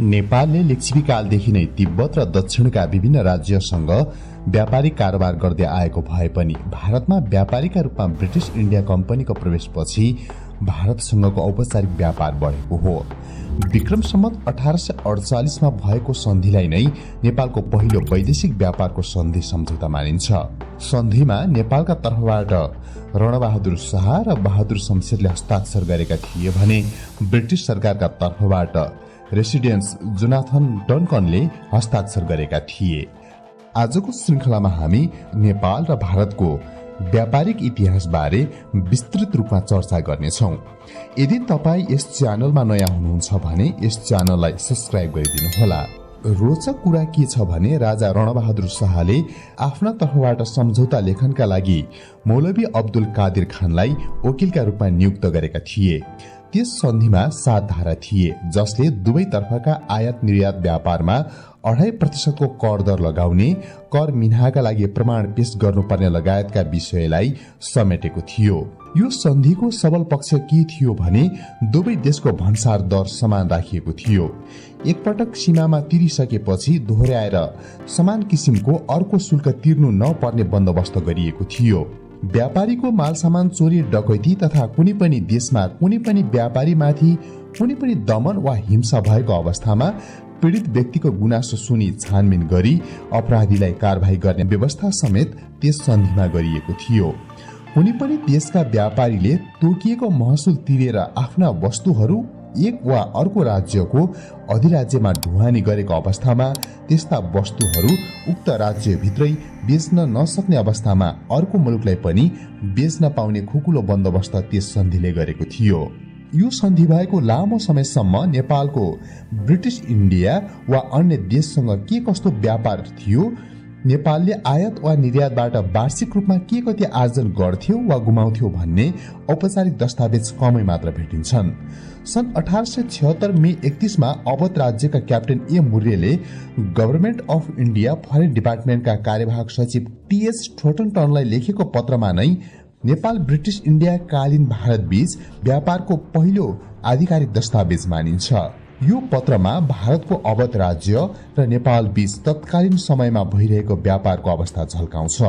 नेपालले लिच्छविकालदेखि नै तिब्बत र दक्षिणका विभिन्न राज्यसँग व्यापारिक कारोबार गर्दै आएको भए पनि भारतमा व्यापारीका रूपमा ब्रिटिश इन्डिया कम्पनीको प्रवेशपछि भारतसँगको औपचारिक व्यापार बढेको हो। विक्रम सम्वत 1848मा भएको सन्धिलाई नै नेपालको पहिलो वैदेशिक व्यापारको सन्धि सम्झौता मानिन्छ। सन्धिमा नेपालका तर्फबाट रणबहादुर शाह र बहादुर शमशेरले हस्ताक्षर गरेका थिए भने ब्रिटिश सरकारका तर्फबाट रेसिडेन्स जोनाथन डन्कनले हस्ताक्षर गरेका थिए। आजको श्रृंखलामा हामी नेपाल र भारतको व्यापारिक इतिहास बारे विस्तृत रूपमा चर्चा गर्नेछौं। यदि तपाईँ यस च्यानलमा नयाँ हुनुहुन्छ भने यस च्यानललाई सब्स्क्राइब गरिदिनुहोला। रोचक कुरा के छ भने राजा रणबहादुर शाहले आफ्ना तर्फबाट सम्झौता लेखनका लागि मौलवी अब्दुल कादिर खानलाई वकिलका रूपमा नियुक्त गरेका थिए। त्यस सन्धिमा 7 धारा थिए जसले दुवै तर्फका आयात निर्यात व्यापारमा 2.5% को कर दर लगाउने, कर मिनाहका लागि प्रमाण पेश गर्नुपर्ने लगायतका विषयलाई समेटेको थियो। यो सन्धिको सबल पक्ष के थियो भने दुवै देशको भन्सार दर समान राखिएको थियो। एकपटक सीमामा तिरिसकेपछि दोहोर्याएर समान किसिमको अर्को शुल्क तिर्नु नपर्ने बन्दोबस्त गरिएको थियो। व्यापारीको माल सामान चोरी डकैती तथा कुनै पनि देशमा कुनै पनि व्यापारीमाथि कुनै पनि दमन वा हिंसा भएको अवस्थामा पीडित व्यक्तिको गुनासो सुनि छानबिन गरी अपराधीलाई कारबाही गर्ने व्यवस्था समेत त्यस सन्धिमा गरिएको थियो। कुनै पनि देशका व्यापारीले तोकिएको महसुल तिरेर आफ्ना वस्तुहरू एक वा अर्को राज्यको अधिराज्यमा ढुवानी गरेको अवस्थामा त्यस्ता वस्तुहरू उक्त राज्यभित्रै बेच्न नसक्ने अवस्थामा अर्को मुलुकलाई पनि बेच्न पाउने खुकुलो बन्दोबस्त त्यस सन्धिले गरेको थियो। यो सन्धि भएको लामो समयसम्म नेपालको ब्रिटिश इन्डिया वा अन्य देशसँग के कस्तो व्यापार थियो, नेपालले आयात वा निर्यातबाट वार्षिक रूपमा के कति आर्जन गर्थ्यो वा गुमाउँथ्यो भन्ने औपचारिक दस्तावेज कमै मात्र भेटिन्छन्। सन् 1876 मे 31 मा अवध राज्यका क्याप्टेन ए मुर्रेले गभर्नमेन्ट अफ इन्डिया फरेन डिपार्टमेन्टका कार्यवाहक सचिव टीएच ठोटनटनलाई लेखेको पत्रमा नै नेपाल ब्रिटिश इन्डिया कालीन भारत बीच व्यापारको पहिलो आधिकारिक दस्तावेज मानिन्छ। यो पत्रमा भारतको अवध राज्य र नेपाल बीच तत्कालीन समयमा भइरहेको व्यापारको अवस्था झल्काउँछ।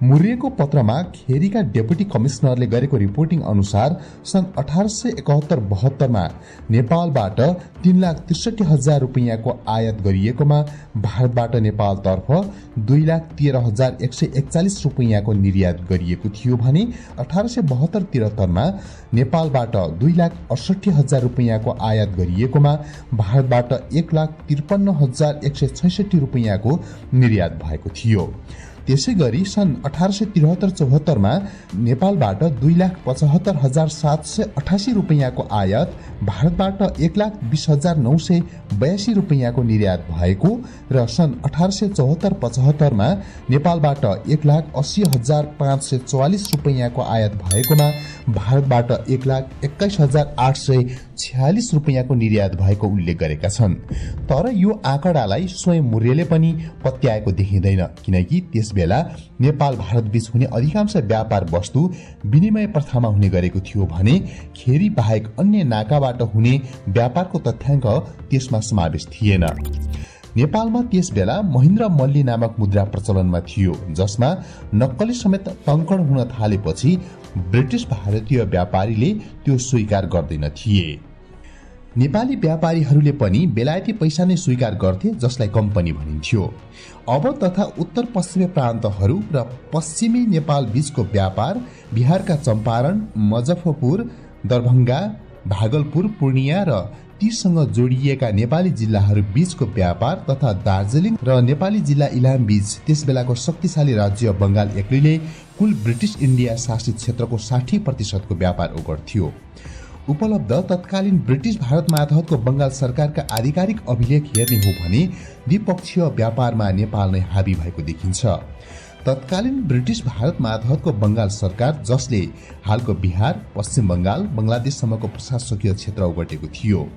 मुर्रेको पत्रमा खेरीका डेपुटी कमिश्नरले गरेको रिपोर्टिङ अनुसार सन् 1871-72 मा नेपालबाट 3,63,000 रुपैयाँको आयात गरिएकोमा भारतबाट नेपालतर्फ 2,13,141 रुपैयाँको निर्यात गरिएको थियो भने 1872-73 मा नेपालबाट 2,68,000 रुपैयाँको आयात गरिएकोमा भारतबाट 1,53,166 रुपैयाँको निर्यात भएको थियो। त्यसै गरी सन् 1873-74 मा नेपालबाट 2,75,788 रुपैयाँको आयात, भारतबाट 1,20,982 रुपैयाँको निर्यात भएको र सन् 1874-75 मा नेपालबाट 1,80,544 रुपैयाँको आयात भएकोमा भारतबाट 1,21,846 रुपैयाँको निर्यात भएको उल्लेख गरेका छन्। तर यो आँकडालाई स्वयं मुर्रेले पनि पत्याएको देखिँदैन, किनकि त्यस बेला नेपाल भारत बीच हुने अधिकांश व्यापार वस्तु विनिमय प्रथामा हुने गरेको थियो भने खेरी बाहेक अन्य नाकाबाट हुने व्यापारको तथ्याङ्क त्यसमा समावेश थिएन। नेपालमा त्यस बेला महेन्द्र मल्ली नामक मुद्रा प्रचलनमा थियो, जसमा नक्कली समेत टङ्कण हुन थालेपछि ब्रिटिश भारतीय व्यापारीले त्यो स्वीकार गर्दैन थिए। नेपाली व्यापारीहरूले पनि बेलायती पैसा नै स्वीकार गर्थे, जसलाई कम्पनी भनिन्थ्यो। अवध तथा उत्तर पश्चिमी प्रान्तहरू र पश्चिमी नेपाल बीचको व्यापार बिहारका चम्पारण, मुजफ्फरपुर, दरभंगा, भागलपुर, पूर्णिया र तीसँग जोडिएका नेपाली जिल्लाहरू बीचको व्यापार तथा दार्जिलिङ र नेपाली जिल्ला इलाम बीच त्यसबेलाको शक्तिशाली राज्य बंगाल एक्लैले कुल ब्रिटिश इन्डिया शासित क्षेत्रको 60% को व्यापार ओगट्थ्यो। उपलब्ध तत्कालीन ब्रिटिश भारत मातहतको बंगाल सरकारका आधिकारिक अभिलेख हेर्ने हो भने द्विपक्षीय व्यापारमा नेपाल नै हावी भएको देखिन्छ। तत्कालीन ब्रिटिश भारत मातहतको बंगाल सरकार, जसले हालको बिहार, पश्चिम बंगाल, बंगलादेशसम्मको प्रशासकीय क्षेत्र ओगटेको थियो।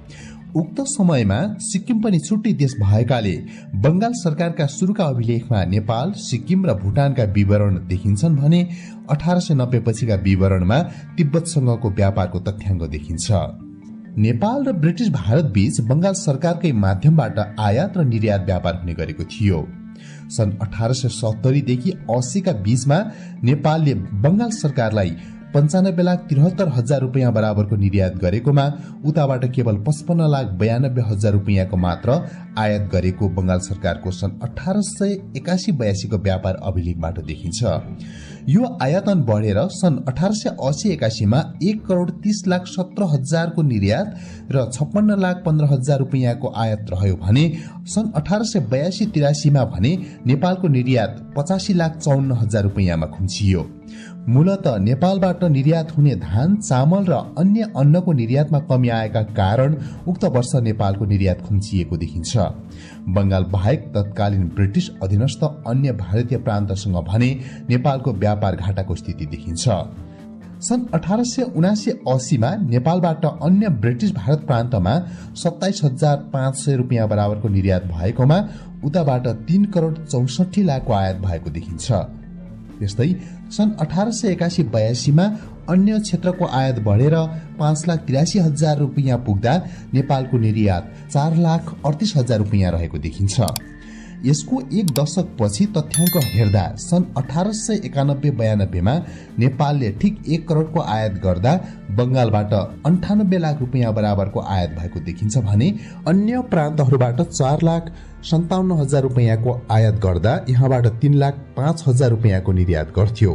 उक्त समयमा सिक्किम पनि छुट्टै देश भएकाले बंगाल सरकारका सुरुका अभिलेखमा नेपाल, सिक्किम र भुटानका विवरण देखिन्छन् भने 1890 पछिका विवरणमा तिब्बतसँगको व्यापारको तथ्याङ्क देखिन्छ। नेपाल र ब्रिटिश भारत बीच बंगाल सरकारकै माध्यमबाट आयात र निर्यात व्यापार हुने गरेको थियो। सन् 1870 देखि 80 का बीचमा नेपालले बंगाल सरकारलाई 95,73,000 रुपियाँ बराबरको निर्यात गरेकोमा उताबाट केवल 55,92,000 रुपियाँको मात्र आयात गरेको बंगाल सरकारको सन् 1881-82 को व्यापार अभिलेखबाट देखिन्छ। यो आयातन बढेर सन् 1880-81 मा 1,30,17,000 को निर्यात र 56,15,000 रुपियाँको आयात रह्यो भने सन् 1882-83 मा भने नेपालको निर्यात 85,54,000 रुपियाँमा खुम्चियो। मूलत नेपालबाट निर्यात हुने धान, चामल र अन्य अन्नको निर्यातमा कमी आएका कारण उक्त वर्ष नेपालको निर्यात खुम्चिएको देखिन्छ। बंगाल बाहेक तत्कालीन ब्रिटिश अधीनस्थ अन्य भारतीय प्रान्तसँग भने नेपालको व्यापार घाटाको स्थिति देखिन्छ। सन् 1879-80 मा नेपालबाट अन्य ब्रिटिश भारत प्रान्तमा 27,500 रुपियाँ बराबरको निर्यात भएकोमा उताबाट 3,64,00,000 को आयात भएको देखिन्छ। त्यस्तै सन् 1881-82 मा अन्य क्षेत्रको आयात बढेर 5,83,000 रुपियाँ पुग्दा नेपालको निर्यात 4,38,000 रुपियाँ रहेको देखिन्छ। यसको एक दशक पछि तथ्याङ्क हेर्दा सन् 1891-92 मा नेपालले ठिक 1 करोडको आयात गर्दा बंगालबाट 98 लाख रुपियाँ बराबरको आयात भएको देखिन्छ भने अन्य प्रान्तहरूबाट 4,57,000 रुपियाँको आयात गर्दा यहाँबाट 3,05,000 रुपियाँको निर्यात गर्थ्यो।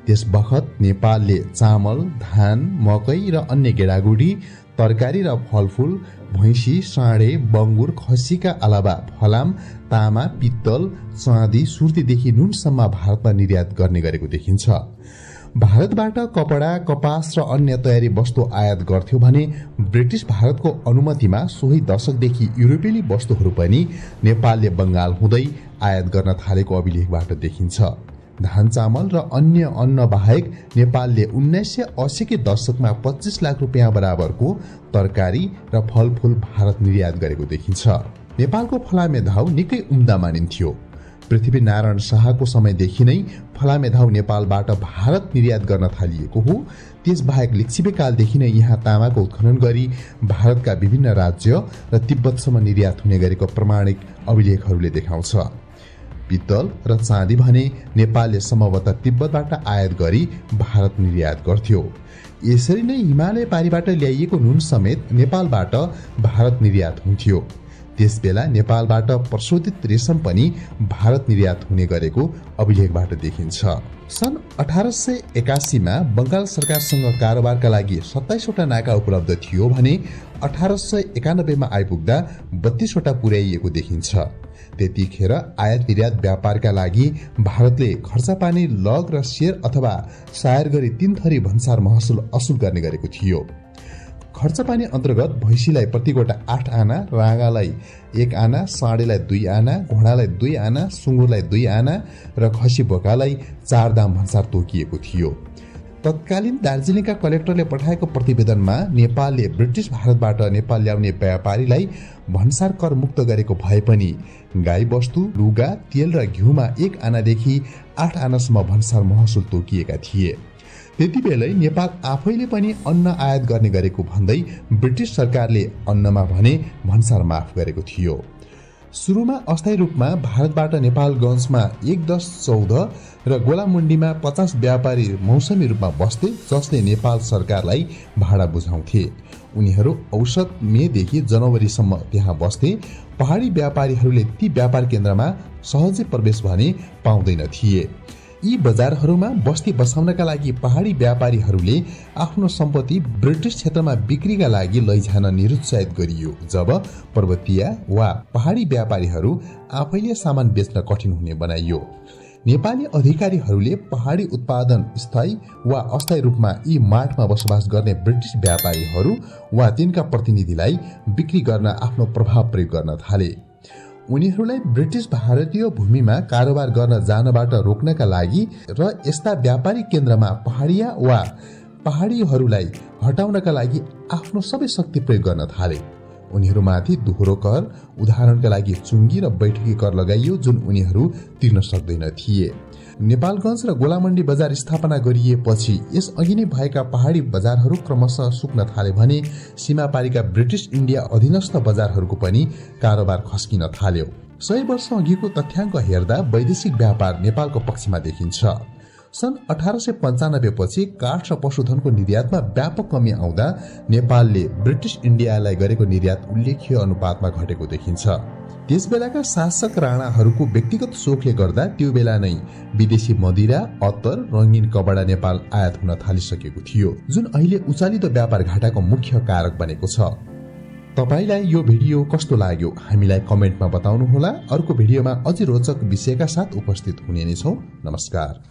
त्यस बखत नेपालले चामल, धान, मकै र अन्य गेडागुडी, तरकारी र फलफूल, भैँसी, साँडे, बङ्गुर, खसीका अलावा फलाम, तामा, पित्तल, चाँदी, सुर्तीदेखि नुनसम्म भारतमा निर्यात गर्ने गरेको देखिन्छ। भारतबाट कपडा, कपास र अन्य तयारी वस्तु आयात गर्थ्यो भने ब्रिटिश भारतको अनुमतिमा सोही दशकदेखि युरोपेली वस्तुहरू पनि नेपालले बंगाल हुँदै आयात गर्न थालेको अभिलेखबाट देखिन्छ। धान, चामल र अन्य अन्न बाहेक नेपालले 1980 के दशकमा 25 लाख रुपियाँ बराबरको तरकारी र फलफूल भारत निर्यात गरेको देखिन्छ। नेपालको फलामे धाउ निकै उम्दा मानिन्थ्यो। पृथ्वीनारायण शाहको समयदेखि नै फलामे धाउ नेपालबाट भारत निर्यात गर्न थालिएको हो। त्यसबाहेक लिच्छिबे कालदेखि नै यहाँ तामाको उत्खनन गरी भारतका विभिन्न राज्य र तिब्बतसम्म निर्यात हुने गरेको प्रमाणिक अभिलेखहरूले देखाउँछ। पित्तल र चाँदी भने नेपालले सम्भवतः तिब्बतबाट आयात गरी भारत निर्यात गर्थ्यो। यसरी नै हिमालय पारीबाट ल्याइएको नुन समेत नेपालबाट भारत निर्यात हुन्थ्यो। त्यसबेला नेपालबाट प्रशोधित रेशम पनि भारत निर्यात हुने गरेको अभिलेखबाट देखिन्छ। सन् 1881 मा बंगाल सरकारसँग कारोबारका लागि 27 वटा नाका उपलब्ध थियो भने 1891 मा आइपुग्दा 32 वटा पुर्याइएको देखिन्छ। त्यतिखेर आयात निर्यात व्यापारका लागि भारतले खर्चापानी, लग र शेयर अथवा सायर गरी 3 थरी भन्सार महसुल असुल गर्ने गरेको थियो। खर्चपानी अन्तर्गत भैँसीलाई प्रतिगोटा 8 आना, राँगालाई 1 आना, साँडेलाई 2 आना, घोडालाई 2 आना, सुँगुरलाई 2 आना र खसी बोकालाई 4 दाम भन्सार तोकिएको थियो। तत्कालीन दार्जिलिङका कलेक्टरले पठाएको प्रतिवेदनमा नेपालले ब्रिटिश भारतबाट नेपाल ल्याउने व्यापारीलाई भन्सार कर मुक्त गरेको भए पनि गाई वस्तु, लुगा, तेल र घिउमा 1 आनादेखि 8 आनासम्म भन्सार महसुल तोकिएका थिए। त्यति बेलै नेपाल आफैले पनि अन्न आयात गर्ने गरेको भन्दै ब्रिटिश सरकारले अन्नमा भने भन्सार माफ गरेको थियो। सुरुमा अस्थायी रूपमा भारतबाट नेपालगञ्जमा 1-10-14 र गोलामुण्डीमा 50 व्यापारी मौसमी रूपमा बस्थे, जसले नेपाल सरकारलाई भाडा बुझाउँथे। उनीहरू औसत मेदेखि जनवरीसम्म त्यहाँ बस्थे। पहाडी व्यापारीहरूले ती व्यापार केन्द्रमा सहजै प्रवेश भने पाउँदैन थिए। यी बजारहरूमा बस्ती बसाउनका लागि पहाडी व्यापारीहरूले आफ्नो सम्पत्ति ब्रिटिश क्षेत्रमा बिक्रीका लागि लैजान निरुत्साहित गरियो, जब पर्वतीय वा पहाडी व्यापारीहरू आफैले सामान बेच्न कठिन हुने बनाइयो। नेपाली अधिकारीहरूले पहाडी उत्पादन स्थायी वा अस्थायी रूपमा यी मार्टमा बसोबास गर्ने ब्रिटिश व्यापारीहरू वा तिनका प्रतिनिधिलाई बिक्री गर्न आफ्नो प्रभाव प्रयोग गर्न थाले। उनीहरूलाई ब्रिटिश भारतीय भूमिमा कारोबार गर्न जानबाट रोक्नका लागि र यस्ता व्यापारिक केन्द्रमा पहाडिया वा पहाडीहरूलाई हटाउनका लागि आफ्नो सबै शक्ति प्रयोग गर्न थाले। उनीहरूमाथि दोहोरो कर, उदाहरणका लागि चुङ्गी र बैठकी कर लगाइयो जुन उनीहरू तिर्न सक्दैन थिए। नेपालगञ्ज र गोलामण्डी बजार स्थापना गरिएपछि यसअघि नै भएका पहाडी बजारहरू क्रमशः सुक्न थाले भने सीमापारीका ब्रिटिस इन्डिया अधीनस्थ बजारहरूको पनि कारोबार खस्किन थाल्यो। 100 वर्ष अघिको तथ्याङ्क हेर्दा वैदेशिक व्यापार नेपालको पक्षमा देखिन्छ। सन् 1895 पछि काठ र पशुधनको निर्यातमा व्यापक कमी आउँदा नेपालले ब्रिटिस इन्डियालाई गरेको निर्यात उल्लेख्य अनुपातमा घटेको देखिन्छ। त्यसबेलाका शासक राणाहरूको व्यक्तिगत सोखले गर्दा त्यो बेला नै विदेशी मदिरा, अत्तर, रंगीन कपडा नेपाल आयात हुन थालिसकेको थियो, जुन अहिले उचालिदो व्यापार घाटाको मुख्य कारक बनेको छ। तपाईलाई यो भिडियो कस्तो लाग्यो हामीलाई कमेन्टमा बताउनुहोला। अर्को भिडियोमा अझै रोचक विषयका साथ उपस्थित हुने नै छौं। नमस्कार।